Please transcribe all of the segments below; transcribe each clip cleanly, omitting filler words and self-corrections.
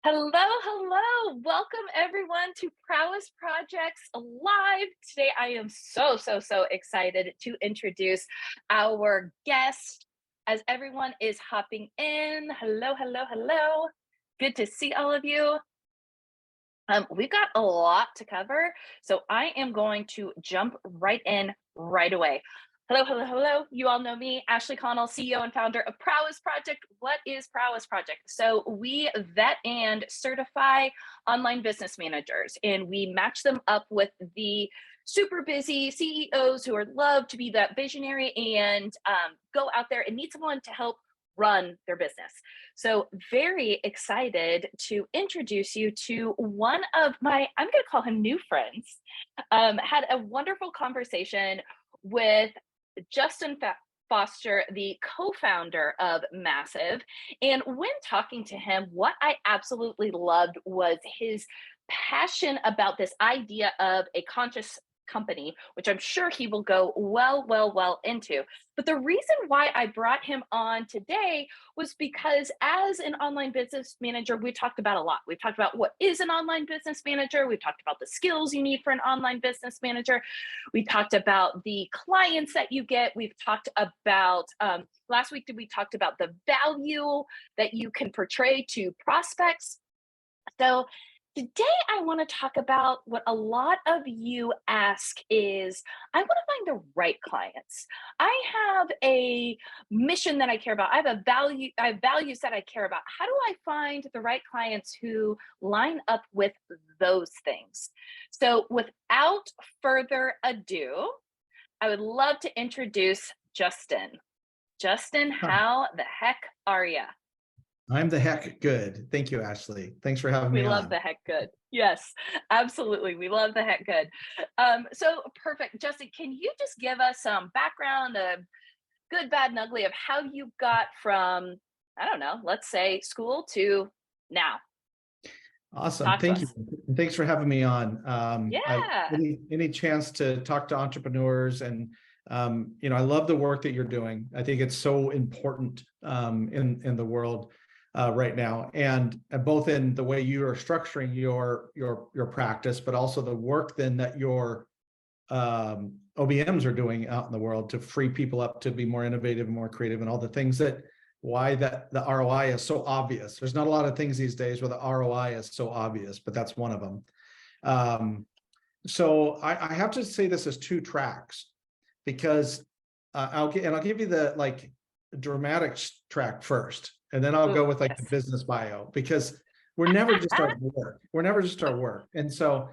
Hello, hello. Welcome everyone to Prowess Projects Live. Today I am so excited to introduce our guest as everyone is hopping in. Hello, hello, hello. Good to see all of you. We've got a lot to cover, so I am going to jump right in right away. Hello, hello, hello. You all know me, Ashley Connell, CEO and founder of Prowess Project. What is Prowess Project? So we vet and certify online business managers, and we match them up with the super busy CEOs who are love to be that visionary and go out there and need someone to help run their business. So very excited to introduce you to one of my, I'm going to call him new friends. Had a wonderful conversation with Justin Foster, the co-founder of Massive. And when talking to him, what I absolutely loved was his passion about this idea of a conscious company, which I'm sure he will go well into. But the reason why I brought him on today was because as an online business manager, we talked about a lot. We've talked about what is an online business manager. We've talked about the skills you need for an online business manager. We talked about the clients that you get. We've talked about, last week we talked about the value that you can portray to prospects. So today, I want to talk about what a lot of you ask is, I want to find the right clients. I have a mission that I care about. I have values that I care about. How do I find the right clients who line up with those things? So without further ado, I would love to introduce Justin. Justin, how the heck are you? I'm the heck good. Thank you, Ashley. Thanks for having me We love on. the heck good. Yes, absolutely. We love the heck good. So perfect. Justin, can you just give us some background, a good, bad, and ugly of how you got from, I don't know, let's say school to now? Awesome. Talk to Thank you. us. Thanks for having me on. Yeah. Any chance to talk to entrepreneurs and I love the work that you're doing. I think it's so important in the world right now, and both in the way you are structuring your practice, but also the work then that your OBMs are doing out in the world to free people up to be more innovative and more creative, and all the things that why that the ROI is so obvious. There's not a lot of things these days where the ROI is so obvious, but that's one of them. So I have to say this as two tracks, because I'll give you the dramatic track first, and then I'll go with the Yes. business bio, because we're never just our work. We're never just our work. And so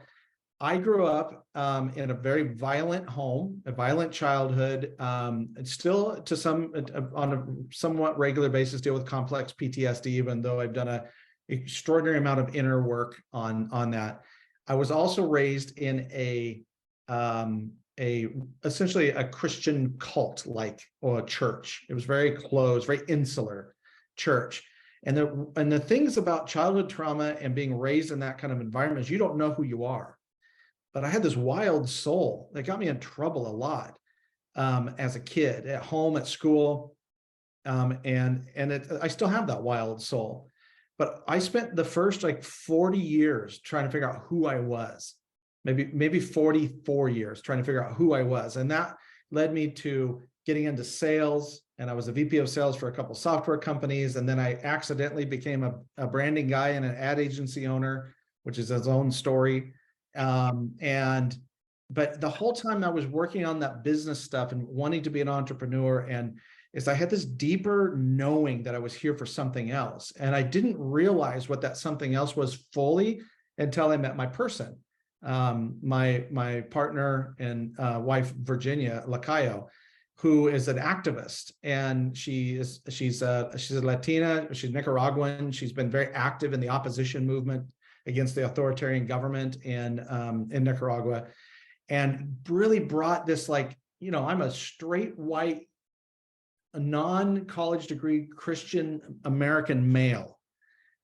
I grew up in a very violent home, a violent childhood, and still on a somewhat regular basis deal with complex PTSD, even though I've done an extraordinary amount of inner work on that. I was also raised in essentially a Christian cult or a church. It was very closed, very insular church. And the things about childhood trauma and being raised in that kind of environment is you don't know who you are. But I had this wild soul that got me in trouble a lot as a kid, at home, at school, I still have that wild soul. But I spent the first 40 years trying to figure out who I was, maybe 44 years trying to figure out who I was, and that led me to getting into sales. And I was a VP of sales for a couple of software companies, and then I accidentally became a branding guy and an ad agency owner, which is his own story. But the whole time I was working on that business stuff and wanting to be an entrepreneur, and I had this deeper knowing that I was here for something else. And I didn't realize what that something else was fully until I met my person, my partner and wife, Virginia Lacayo, who is an activist. And she's a Latina, she's Nicaraguan. She's been very active in the opposition movement against the authoritarian government in Nicaragua, and really brought this I'm a straight white, a non-college degree Christian American male.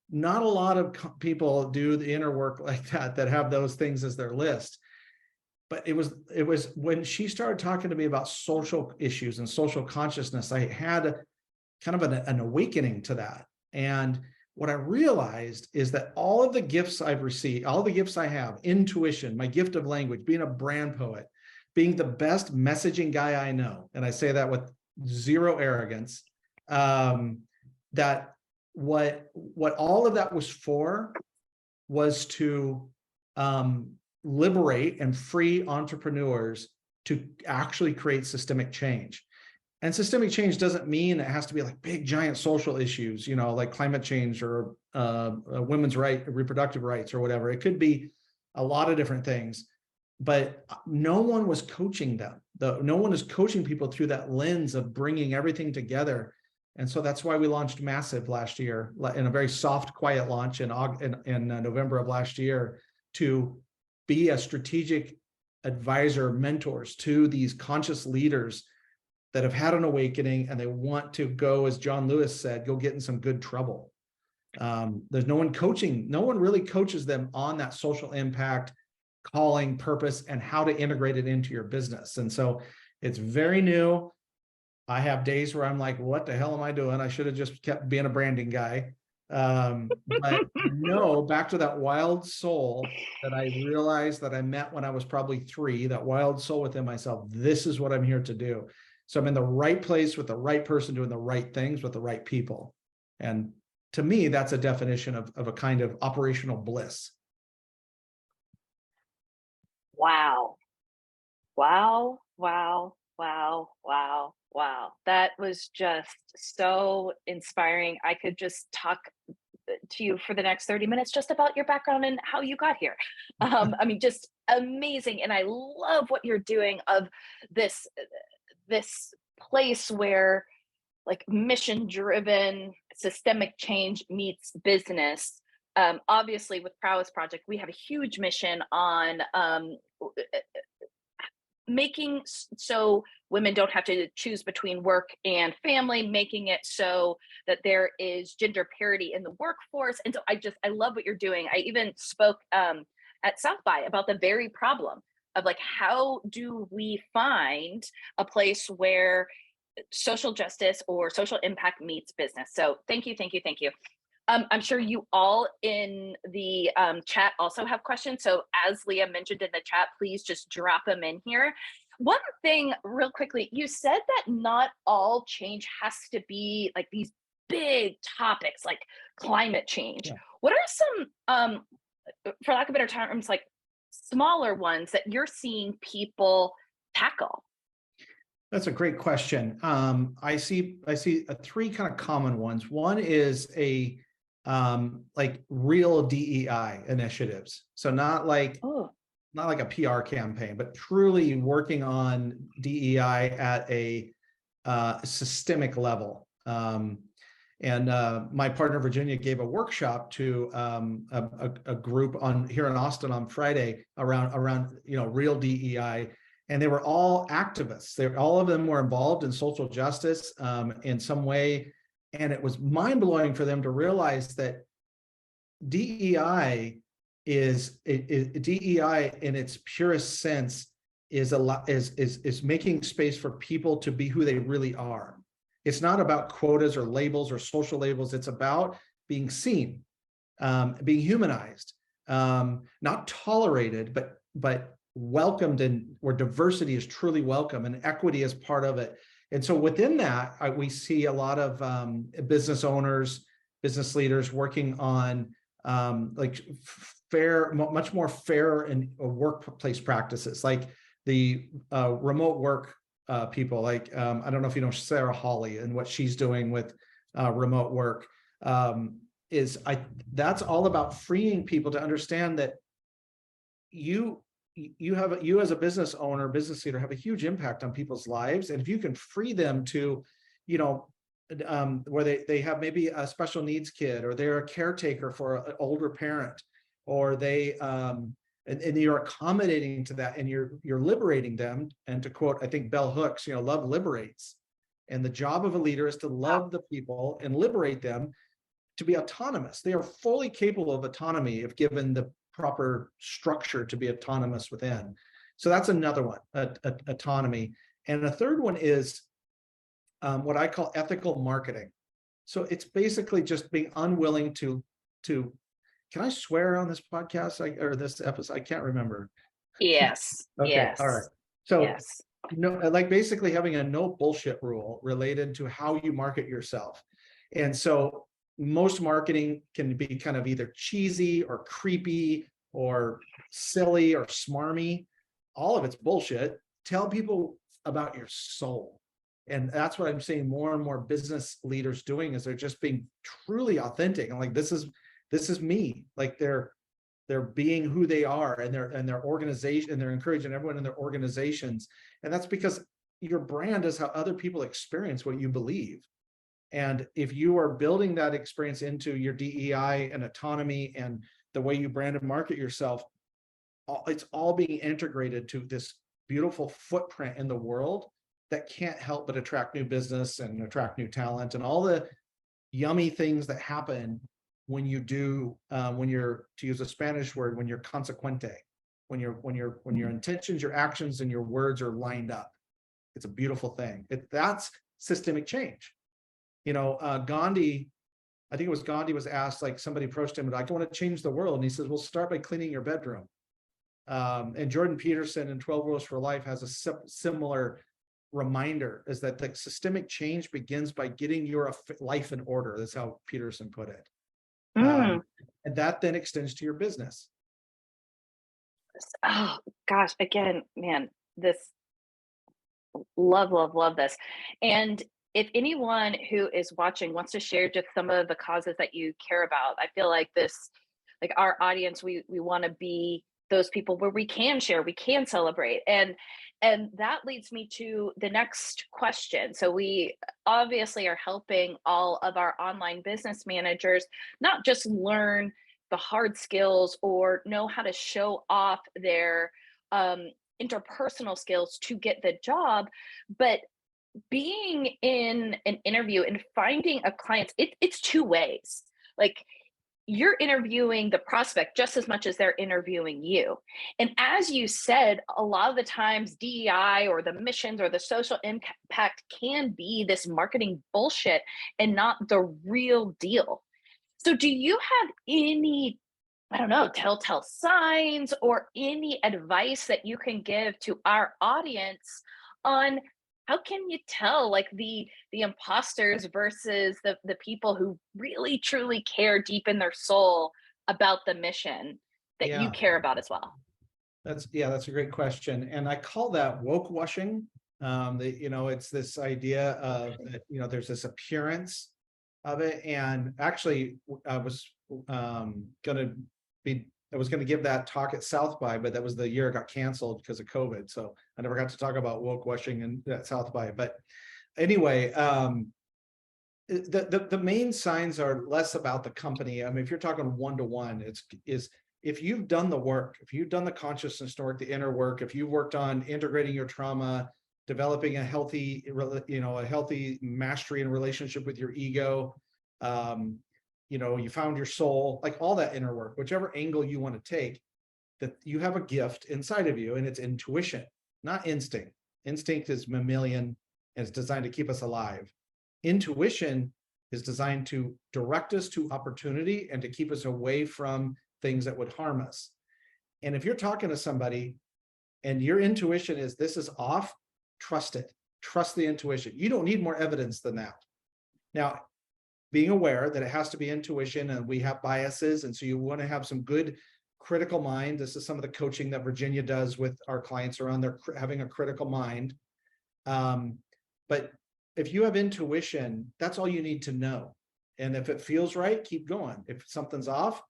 Not a lot of people do the inner work like that have those things as their list. But it was when she started talking to me about social issues and social consciousness, I had kind of an awakening to that. And what I realized is that all of the gifts I've received, all the gifts I have, intuition, my gift of language, being a brand poet, being the best messaging guy I know, and I say that with zero arrogance, that what all of that was for was to liberate and free entrepreneurs to actually create systemic change. And systemic change doesn't mean it has to be like big, giant social issues, like climate change or women's reproductive rights or whatever. It could be a lot of different things, but no one was coaching them. No one is coaching people through that lens of bringing everything together. And so that's why we launched Massive last year in a very soft, quiet launch in November of last year, to be a strategic advisor, mentors to these conscious leaders that have had an awakening and they want to go, as John Lewis said, go get in some good trouble. There's no one coaching. No one really coaches them on that social impact, calling, purpose, and how to integrate it into your business. And so it's very new. I have days where I'm like, what the hell am I doing? I should have just kept being a branding guy. But no, back to that wild soul that I realized that I met when I was probably 3, that wild soul within myself. This is what I'm here to do. So I'm in the right place with the right person doing the right things with the right people. And to me, that's a definition of a kind of operational bliss. Wow. Wow. Wow. Wow. Wow. Wow. That was just so inspiring. I could just talk to you for the next 30 minutes just about your background and how you got here. I mean, just amazing. And I love what you're doing of this place where like mission driven systemic change meets business. Obviously with Prowess Project, we have a huge mission on making so women don't have to choose between work and family, making it so that there is gender parity in the workforce. And so I love what you're doing. I even spoke at South by about the very problem of like, how do we find a place where social justice or social impact meets business? So thank you, thank you, thank you. I'm sure you all in the chat also have questions. So as Leah mentioned in the chat, please just drop them in here. One thing real quickly, you said that not all change has to be like these big topics like climate change. Yeah. What are some, for lack of better terms, like smaller ones that you're seeing people tackle? That's a great question. I see 3 kind of common ones. One is like real DEI initiatives. So not like a PR campaign, but truly working on DEI at a systemic level. And my partner Virginia gave a workshop to a group here in Austin on Friday around real DEI, and they were all activists. All of them were involved in social justice in some way. And it was mind-blowing for them to realize that DEI DEI in its purest sense is making space for people to be who they really are. It's not about quotas or labels or social labels. It's about being seen, being humanized, not tolerated, but welcomed, and where diversity is truly welcome and equity is part of it. And so within that, we see a lot of business owners, business leaders working on like much more fair and workplace practices, like the remote work people. Like I don't know if you know Sarah Hawley and what she's doing with remote work. That's all about freeing people to understand that you as a business owner, business leader, have a huge impact on people's lives. And if you can free them to, where they have maybe a special needs kid, or they're a caretaker for an older parent, or they, and you're accommodating to that, and you're liberating them. And to quote, I think Bell Hooks, love liberates. And the job of a leader is to love the people and liberate them to be autonomous. They are fully capable of autonomy if given the proper structure to be autonomous within. So that's another one, autonomy. And a third one is what I call ethical marketing. So it's basically just being unwilling to, can I swear on this podcast or this episode? I can't remember. Yes, Okay, all right. yes, So yes. no, like basically having a no bullshit rule related to how you market yourself. And so most marketing can be kind of either cheesy or creepy or silly or smarmy. All of it's bullshit. Tell people about your soul. And that's what I'm seeing more and more business leaders doing, is they're just being truly authentic. And like, this is me. Like they're being who they are, and their organization, and they're encouraging everyone in their organizations. And that's because your brand is how other people experience what you believe. And if you are building that experience into your DEI and autonomy and the way you brand and market yourself, it's all being integrated to this beautiful footprint in the world that can't help but attract new business and attract new talent and all the yummy things that happen when you do, when you're, to use a Spanish word, when you're consequente, when your intentions, your actions, and your words are lined up. It's a beautiful thing. That's systemic change. Gandhi, I think it was Gandhi, was asked, like, somebody approached him like, I want to change the world, and he says, well, start by cleaning your bedroom. And Jordan Peterson in 12 Rules for Life has a similar reminder, is that the systemic change begins by getting your life in order. That's how Peterson put it. Mm. And that then extends to your business. Oh gosh, again, man, this love, love, love this. And if anyone who is watching wants to share just some of the causes that you care about, I feel like this, like our audience, we want to be those people where we can share, we can celebrate. And that leads me to the next question. So we obviously are helping all of our online business managers not just learn the hard skills or know how to show off their um, interpersonal skills to get the job, but being in an interview and finding a client, it's two ways. Like, you're interviewing the prospect just as much as they're interviewing you. And as you said, a lot of the times DEI or the missions or the social impact can be this marketing bullshit and not the real deal. So do you have any, I don't know, telltale signs or any advice that you can give to our audience on how can you tell, like, the imposters versus the people who really truly care deep in their soul about the mission that you Yeah, care about as well? that's a great question. And I call that woke washing. It's this idea of that, there's this appearance of it. And actually, I was going to give that talk at South by, but that was the year it got canceled because of COVID. So I never got to talk about woke washing and at South by. But anyway, the main signs are less about the company. I mean, if you're talking one-to-one, is if you've done the work, if you've done the consciousness work, the inner work, if you've worked on integrating your trauma, developing a healthy mastery and relationship with your ego, you found your soul, like all that inner work, whichever angle you want to take, that you have a gift inside of you, and it's intuition, not instinct. Instinct is mammalian and it's designed to keep us alive. Intuition is designed to direct us to opportunity and to keep us away from things that would harm us. And if you're talking to somebody and your intuition is, this is off, trust it. Trust the intuition. You don't need more evidence than that. Now, being aware that it has to be intuition, and we have biases, and so you want to have some good critical mind. This is some of the coaching that Virginia does with our clients around their having a critical mind. But if you have intuition, that's all you need to know. And if it feels right, keep going. If something's off,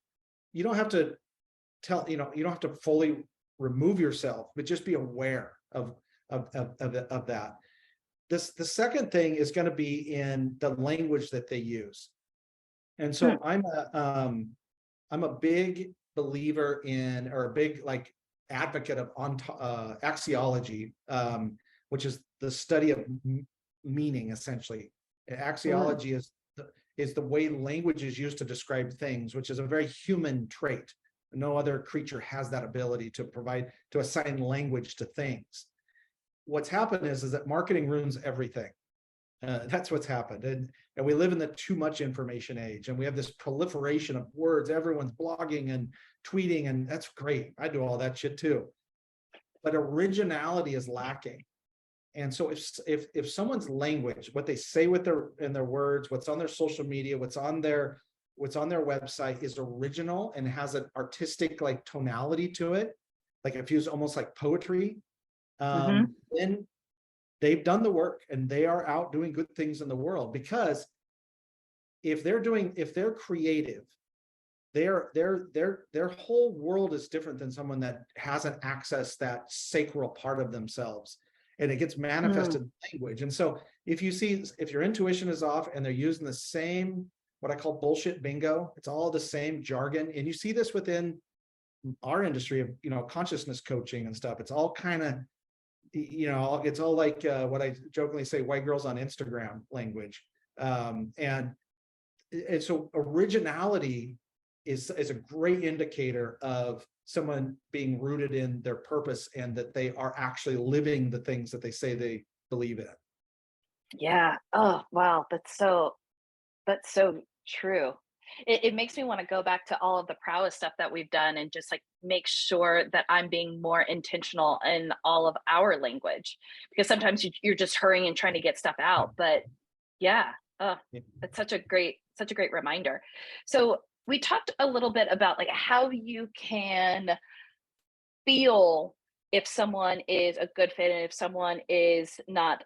you don't have to you don't have to fully remove yourself, but just be aware of that. The second thing is going to be in the language that they use. And so I'm a big believer in, or a big advocate of axiology, which is the study of meaning, essentially. Axiology is the way language is used to describe things, which is a very human trait. No other creature has that ability to assign language to things. What's happened is that marketing ruins everything. That's what's happened. And we live in the too much information age, and we have this proliferation of words. Everyone's blogging and tweeting, and that's great. I do all that shit too. But originality is lacking. And so if someone's language, what they say with their words, what's on their social media, what's on their website is original and has an artistic like tonality to it, like it feels almost like poetry, then they've done the work and they are out doing good things in the world. Because if they're creative, their whole world is different than someone that hasn't accessed that sacral part of themselves, and it gets manifested in language. And so if your intuition is off and they're using the same, what I call bullshit bingo, it's all the same jargon. And you see this within our industry of, consciousness coaching and stuff. It's all kind of, it's all like what I jokingly say, white girls on Instagram language. And so originality is a great indicator of someone being rooted in their purpose and that they are actually living the things that they say they believe in. Yeah. Oh, wow. That's so true. It makes me want to go back to all of the prowess stuff that we've done and just like make sure that I'm being more intentional in all of our language, because sometimes you're just hurrying and trying to get stuff out. But yeah, that's such a great reminder. So we talked a little bit about like how you can feel if someone is a good fit and if someone is not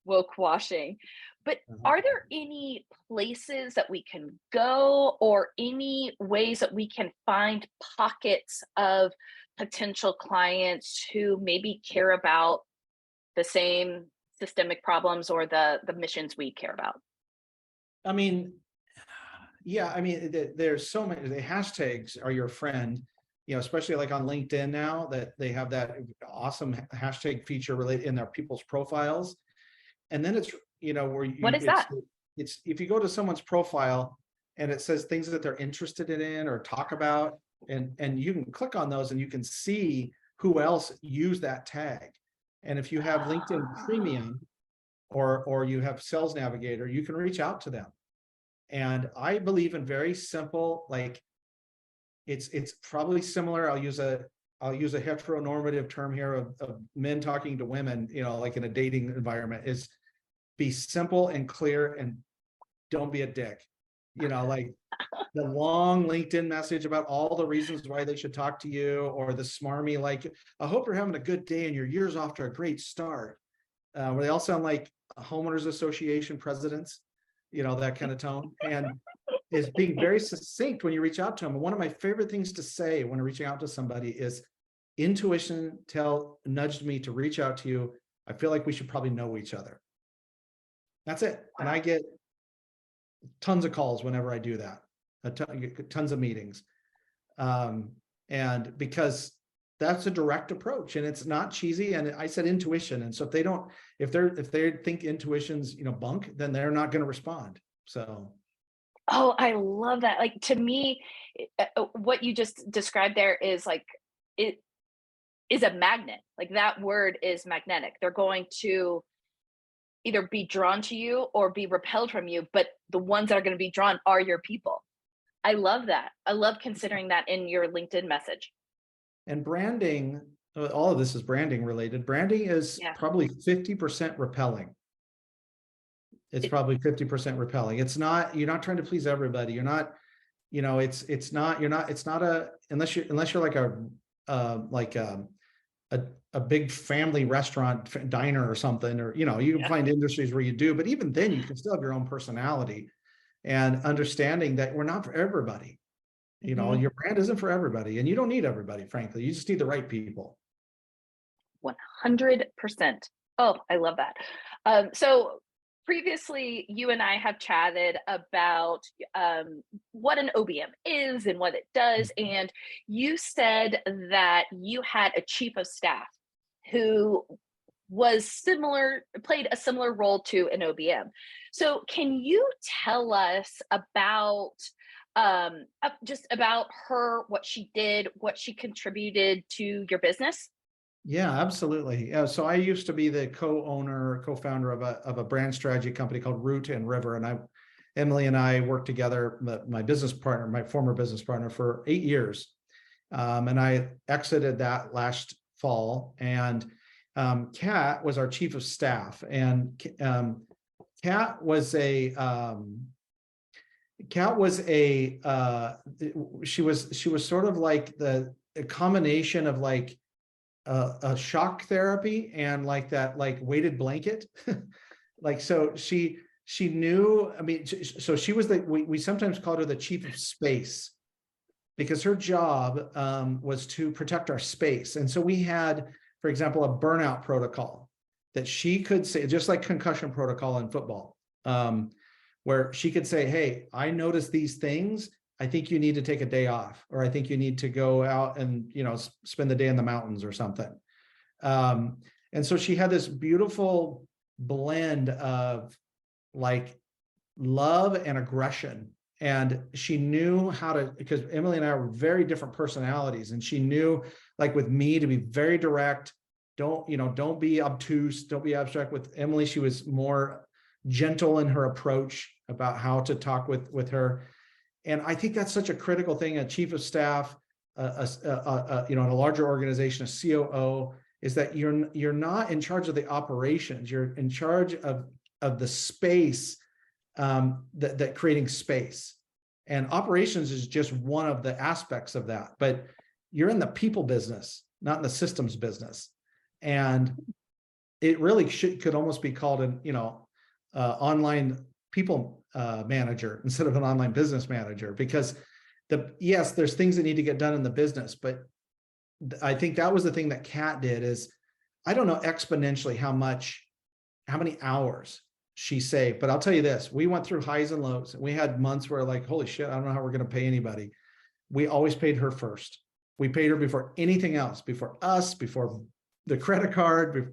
woke washing. But are there any places that we can go or any ways that we can find pockets of potential clients who maybe care about the same systemic problems or the missions we care about? I mean, yeah, I mean, there's so many. The hashtags are your friend, especially like on LinkedIn now that they have that awesome hashtag feature related in their people's profiles. And then it's, where What is that? it's if you go to someone's profile and it says things that they're interested in or talk about, and you can click on those and you can see who else used that tag. And if you have LinkedIn Premium or you have Sales Navigator, you can reach out to them. And I believe in very simple, like it's probably similar. I'll use a heteronormative term here of men talking to women, like in a dating environment, is be simple and clear and don't be a dick. Like the long LinkedIn message about all the reasons why they should talk to you, or the smarmy, like, I hope you're having a good day and your year's off to a great start. Where they all sound like homeowners association presidents, that kind of tone. And is being very succinct when you reach out to them. And one of my favorite things to say when reaching out to somebody is, intuition nudged me to reach out to you. I feel like we should probably know each other. That's it. And I get tons of calls whenever I do that, tons of meetings. And because that's a direct approach and it's not cheesy. And I said intuition. And so if they think intuition's, bunk, then they're not going to respond. So. Oh, I love that. Like, to me, what you just described there is like, it is a magnet. Like, that word is magnetic. They're going to either be drawn to you or be repelled from you, but the ones that are going to be drawn are your people. I love that. I love considering that in your LinkedIn message. And branding, all of this is branding related. Branding is probably 50% repelling. It's probably 50% repelling. It's not, you're not trying to please everybody. You're not, it's not unless you're like a big family restaurant diner or something, or, you can find industries where you do, but even then you can still have your own personality and understanding that we're not for everybody. Your brand isn't for everybody and you don't need everybody, frankly. You just need the right people. 100%. Oh, I love that. So previously, you and I have chatted about what an OBM is and what it does. And you said that you had a chief of staff who played a similar role to an OBM. So can you tell us about just about her, what she did, what she contributed to your business? Yeah, absolutely. Yeah, so I used to be the co-owner, co-founder of a brand strategy company called Root and River, and Emily and I worked together, my business partner, my former business partner, for 8 years, and I exited that last fall. And Kat was our chief of staff, and Kat was a she was sort of like a combination of like a shock therapy and like that like weighted blanket. Like, so she knew, I mean, so she was we sometimes called her the chief of space, because her job was to protect our space. And so we had, for example, a burnout protocol that she could say, just like concussion protocol in football, where she could say, hey, I noticed these things. I think you need to take a day off, or I think you need to go out and, spend the day in the mountains or something. And so she had this beautiful blend of like love and aggression. And she knew how to, because Emily and I were very different personalities, and she knew, like with me, to be very direct. Don't be obtuse, don't be abstract. With Emily, she was more gentle in her approach about how to talk with her. And I think that's such a critical thing. A chief of staff, in a larger organization, a COO, is that you're not in charge of the operations. You're in charge of the space, that creating space. And operations is just one of the aspects of that. But you're in the people business, not in the systems business. And it really could almost be called an online people manager instead of an online business manager, because yes, there's things that need to get done in the business, but I think that was the thing that Kat did. Is, I don't know exponentially how many hours she saved, but I'll tell you this: we went through highs and lows. We had months where, like, holy shit, I don't know how we're going to pay anybody. We always paid her first. We paid her before anything else, before us, before the credit card, before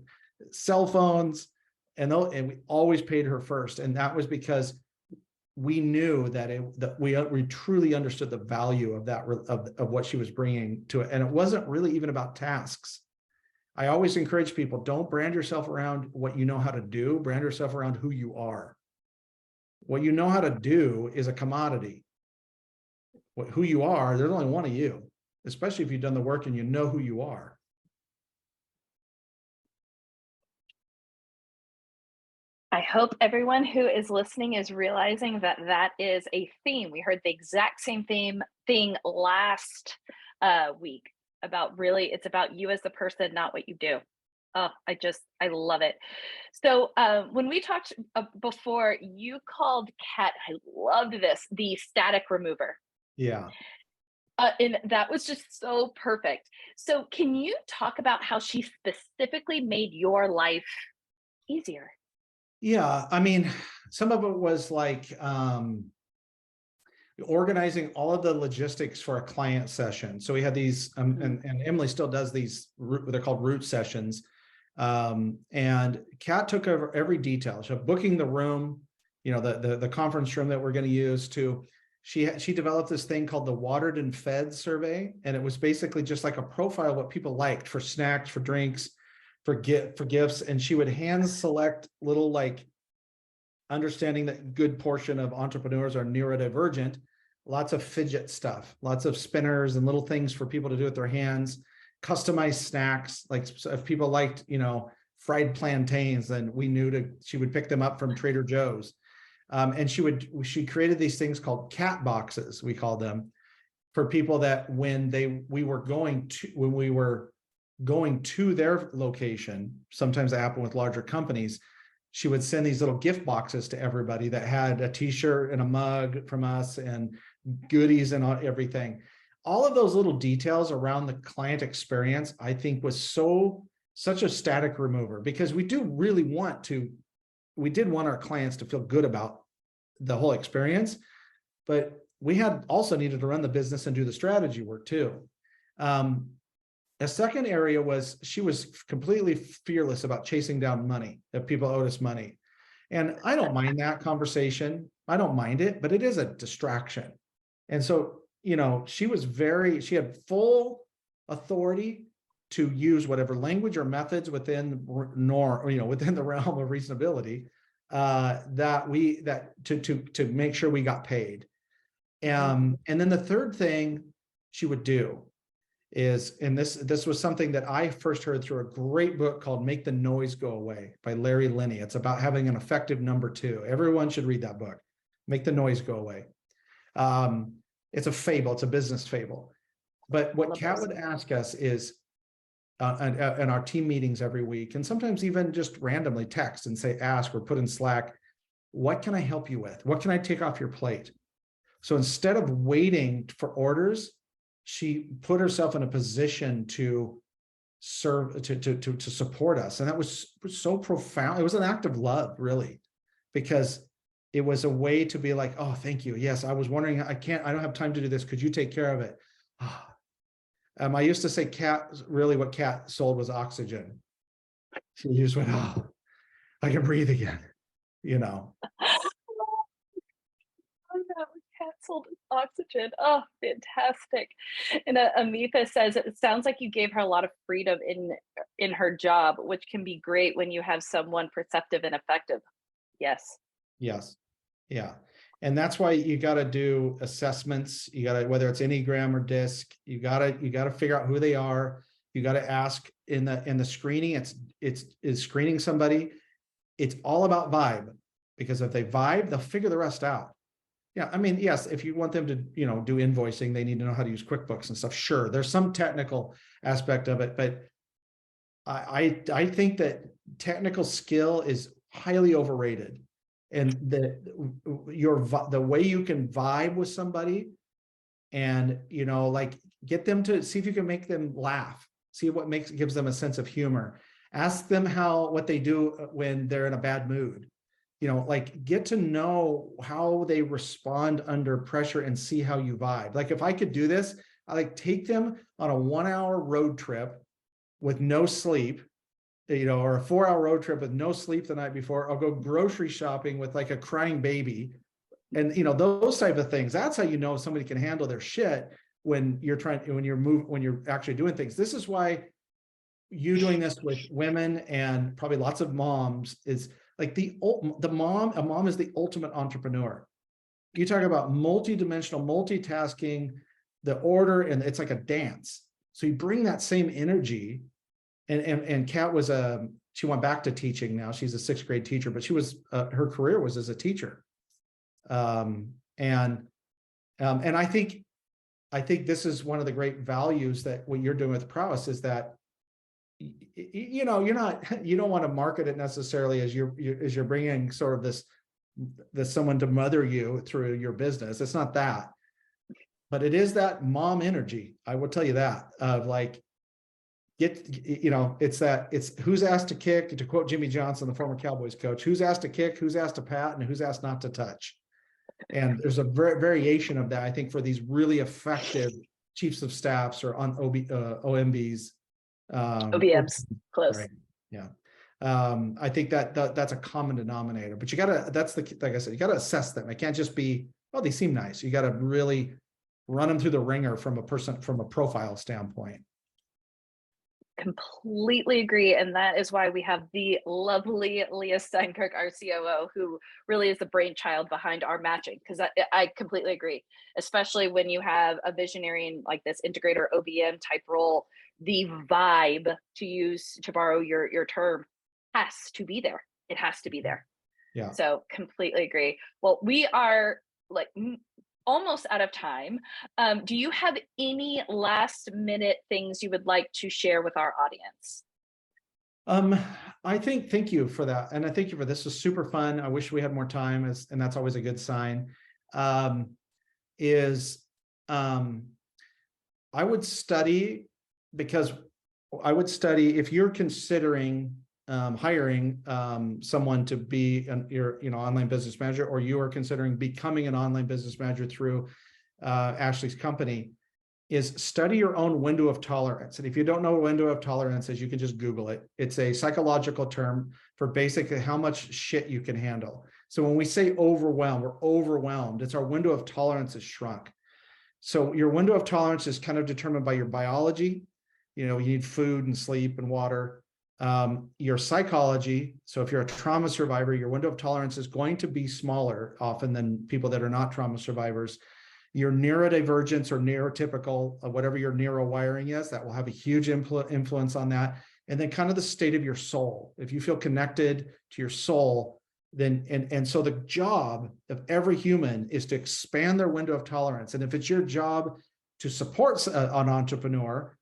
cell phones, and we always paid her first. And that was because we knew that we truly understood the value of that, of what she was bringing to it. And it wasn't really even about tasks. I always encourage people, don't brand yourself around what you know how to do, brand yourself around who you are. What you know how to do is a commodity. Who you are, there's only one of you, especially if you've done the work and you know who you are. I hope everyone who is listening is realizing that that is a theme. We heard the exact same thing last week about, really, it's about you as the person, not what you do. Oh, I love it. So when we talked before, you called Kat, I loved this, the static remover. Yeah. And that was just so perfect. So can you talk about how she specifically made your life easier? Yeah. I mean, some of it was like organizing all of the logistics for a client session. So we had these, and Emily still does these, they're called root sessions. And Kat took over every detail. So booking the room, the conference room that we're going to use, she developed this thing called the Watered and Fed survey. And it was basically just like a profile of what people liked for snacks, for drinks, for gifts. And she would hand select little, like, understanding that good portion of entrepreneurs are neurodivergent, lots of fidget stuff, lots of spinners and little things for people to do with their hands, customized snacks. Like, so if people liked, fried plantains, then we knew she would pick them up from Trader Joe's. And she created these things called cat boxes, we called them, for people that when we were going to their location, sometimes that happened with larger companies, she would send these little gift boxes to everybody that had a t-shirt and a mug from us and goodies and everything. All of those little details around the client experience, I think, was such a static remover, because we did want our clients to feel good about the whole experience, but we had also needed to run the business and do the strategy work too. A second area was, she was completely fearless about chasing down money, that people owed us money. And I don't mind that conversation. I don't mind it, but it is a distraction. And so, she had full authority to use whatever language or methods within within the realm of reasonability, to make sure we got paid. And then the third thing she would do is, and this was something that I first heard through a great book called Make the Noise Go Away by Larry Linney. It's about having an effective number two. Everyone should read that book, Make the Noise Go Away. It's a fable, it's a business fable. But what Kat would ask us is, in our team meetings every week, and sometimes even just randomly text and say, ask or put in Slack, what can I help you with? What can I take off your plate? So instead of waiting for orders, she put herself in a position to serve, to support us. And that was so profound. It was an act of love, really, because it was a way to be like, oh, thank you. Yes, I was wondering, I don't have time to do this. Could you take care of it? I used to say really what Kat sold was oxygen. She just went, oh, I can breathe again, Canceled oxygen. Oh, fantastic. And Amitha says it sounds like you gave her a lot of freedom in her job, which can be great when you have someone perceptive and effective. Yes. Yeah. And that's why you got to do assessments. You got to, whether it's Enneagram or DISC, you got to figure out who they are. You got to ask in the screening. Is screening somebody. It's all about vibe, because if they vibe, they'll figure the rest out. Yeah, I mean, yes, if you want them to, do invoicing, they need to know how to use QuickBooks and stuff. Sure, there's some technical aspect of it, but I think that technical skill is highly overrated, and the way you can vibe with somebody, and like get them to see if you can make them laugh, see what gives them a sense of humor, ask them what they do when they're in a bad mood. Like get to know how they respond under pressure and see how you vibe. Like if I could do this, I like take them on a 1-hour road trip with no sleep, or a 4-hour road trip with no sleep the night before. I'll go grocery shopping with like a crying baby, and those type of things. That's how somebody can handle their shit when you're actually doing things. This is why you doing this with women and probably lots of moms is like a mom is the ultimate entrepreneur. You talk about multi-dimensional multitasking, the order, and it's like a dance. So you bring that same energy, and Kat she went back to teaching now. She's a 6th grade teacher, but she was her career was as a teacher. And I think this is one of the great values that what you're doing with Prowess is that you don't want to market it necessarily as you're bringing sort of this someone to mother you through your business. It's not that, but it is that mom energy. I will tell you that, of like, it's who's asked to kick, to quote Jimmy Johnson, the former Cowboys coach, who's asked to kick, who's asked to pat, and who's asked not to touch. And there's a variation of that, I think, for these really effective chiefs of staffs or on OMBs. OBMs, close. Right. Yeah. I think that's a common denominator, but like I said, you got to assess them. It can't just be, oh, they seem nice. You got to really run them through the ringer from a profile standpoint. Completely agree. And that is why we have the lovely Leah Steinkirk, our COO, who really is the brainchild behind our matching. Because I completely agree, especially when you have a visionary and like this integrator OBM type role, the vibe, to borrow your term, has to be there. It has to be there. Yeah. So completely agree. Well, we are like almost out of time. Do you have any last minute things you would like to share with our audience? Thank you for that. And I thank you for this. Was super fun. I wish we had more time, and that's always a good sign. I would study, because if you're considering hiring someone to be your online business manager, or you are considering becoming an online business manager through Ashley's company, is study your own window of tolerance. And if you don't know what window of tolerance is, you can just Google it. It's a psychological term for basically how much shit you can handle. So when we say overwhelmed, we're overwhelmed. It's our window of tolerance is shrunk. So your window of tolerance is kind of determined by your biology, you need food and sleep and water. Your psychology. So if you're a trauma survivor, your window of tolerance is going to be smaller often than people that are not trauma survivors. Your neurodivergence or neurotypical, whatever your neurowiring is, that will have a huge influence on that. And then kind of the state of your soul. If you feel connected to your soul, then, and so the job of every human is to expand their window of tolerance. And if it's your job to support an entrepreneur,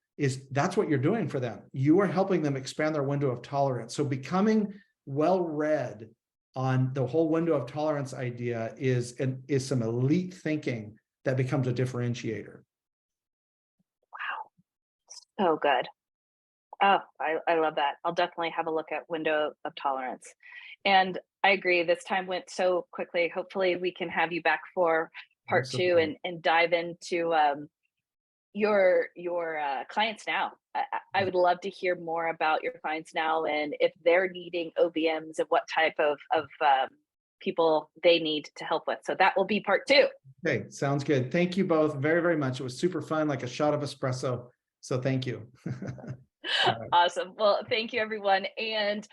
that's what you're doing for them. You are helping them expand their window of tolerance. So becoming well-read on the whole window of tolerance idea is some elite thinking that becomes a differentiator. So good. Oh, I love that. I'll definitely have a look at window of tolerance. And I agree, this time went so quickly. Hopefully we can have you back for part two Absolutely. and dive into your clients now. I would love to hear more about your clients now and if they're needing OBMs and what type of people they need to help with. So that will be part two. Okay, sounds good. Thank you both very, very much. It was super fun, like a shot of espresso. So thank you. All right. Awesome. Well, thank you, everyone. And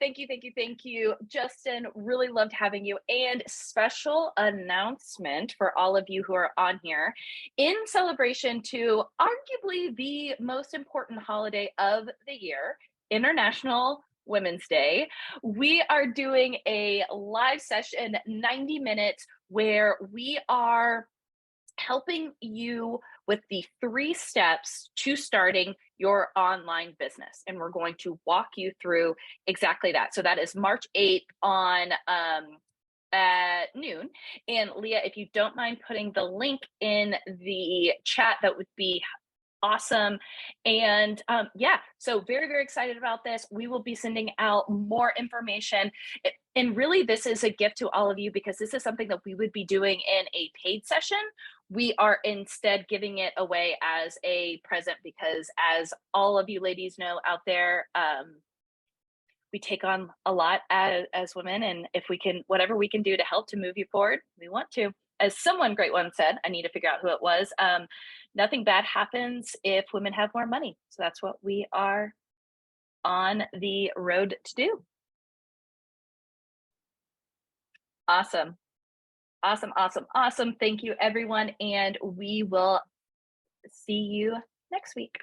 thank you, Justin. Really loved having you. And special announcement for all of you who are on here in celebration to arguably the most important holiday of the year, International Women's Day. We are doing a live session, 90 minutes, where we are helping you with the 3 steps to starting your online business. And we're going to walk you through exactly that. So that is March 8th on at noon. And Leah, if you don't mind putting the link in the chat, that would be awesome. And yeah, so very, very excited about this. We will be sending out more information. And really, this is a gift to all of you because this is something that we would be doing in a paid session. We are instead giving it away as a present because, as all of you ladies know out there, we take on a lot as women. And if we can, whatever we can do to help to move you forward, we want to. As someone great one said, I need to figure out who it was. Nothing bad happens if women have more money. So that's what we are on the road to do. Awesome. Awesome, awesome, awesome. Thank you, everyone. And we will see you next week.